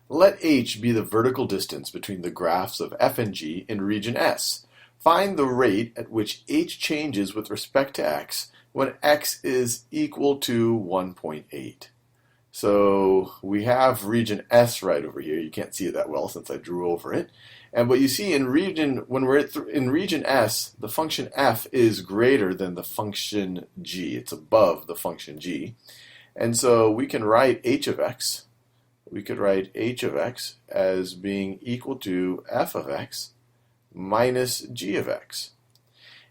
Let h be the vertical distance between the graphs of f and g in region S. Find the rate at which h changes with respect to x when x is equal to 1.8. So we have region S right over here. You can't see it that well since I drew over it. But you see when we're in region S, the function f is greater than the function g. It's above the function g. And so we can write h of x. We could write h of x as being equal to f of x minus g of x.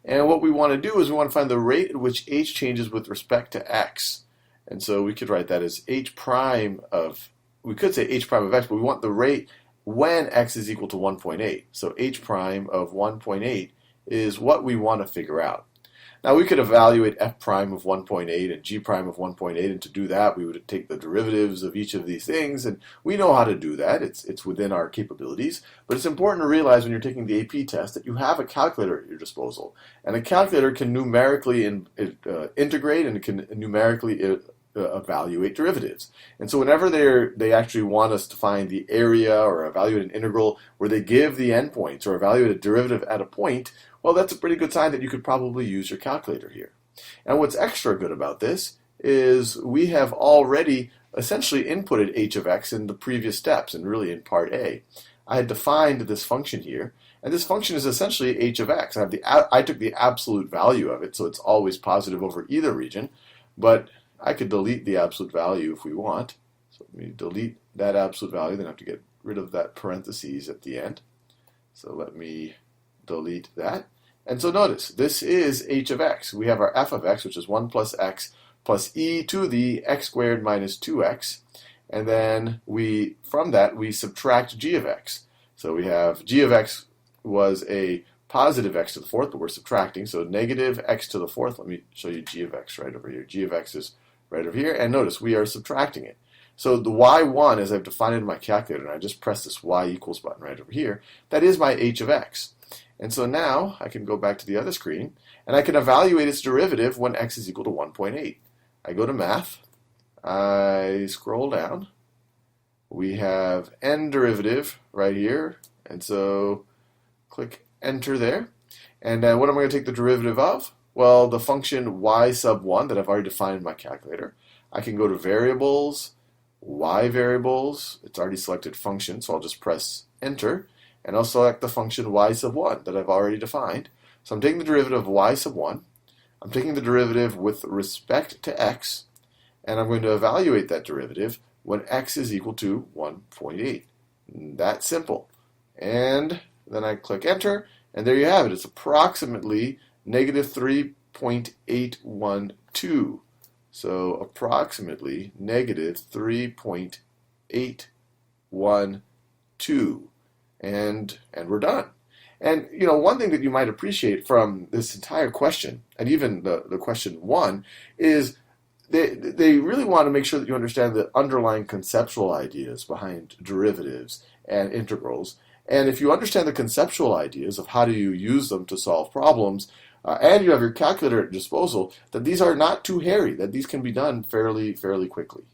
And what we want to do is we want to find the rate at which h changes with respect to x. And so we could write that as h prime of, we could say h prime of x, but we want the rate when x is equal to 1.8. So h prime of 1.8 is what we want to figure out. Now we could evaluate f prime of 1.8 and g prime of 1.8, and to do that we would take the derivatives of each of these things, and we know how to do that. It's within our capabilities, but it's important to realize when you're taking the AP test that you have a calculator at your disposal, and a calculator can numerically integrate and it can numerically evaluate derivatives. And so whenever they actually want us to find the area or evaluate an integral where they give the endpoints or evaluate a derivative at a point, well, that's a pretty good sign that you could probably use your calculator here. And what's extra good about this is we have already essentially inputted h of x in the previous steps, and really in part A. I had defined this function here, and this function is essentially h of x. I took the absolute value of it, so it's always positive over either region, but I could delete the absolute value if we want. So let me delete that absolute value, then I have to get rid of that parentheses at the end. So let me delete that. And so notice, this is h of x. We have our f of x, which is 1 plus x plus e to the x squared minus 2x. And then from that, we subtract g of x. So we have g of x was a positive x to the fourth, but we're subtracting. So negative x to the fourth. Let me show you g of x right over here. G of x is right over here. And notice, we are subtracting it. So the y1, as I've defined it in my calculator, and I just press this y equals button right over here, that is my h of x. And so now I can go back to the other screen, and I can evaluate its derivative when x is equal to 1.8. I go to math, I scroll down, we have n derivative right here, and so click enter there. And what am I going to take the derivative of? Well, the function y sub 1 that I've already defined in my calculator. I can go to variables, y variables, it's already selected function, so I'll just press enter, and I'll select the function y sub 1 that I've already defined. So I'm taking the derivative of y sub 1, I'm taking the derivative with respect to x, and I'm going to evaluate that derivative when x is equal to 1.8. That simple. And then I click enter, and there you have it. It's approximately negative 3.812. So approximately negative 3.812. And we're done. And one thing that you might appreciate from this entire question, and even the question 1, is they really want to make sure that you understand the underlying conceptual ideas behind derivatives and integrals. And if you understand the conceptual ideas of how do you use them to solve problems, and you have your calculator at your disposal, that these are not too hairy, that these can be done fairly quickly.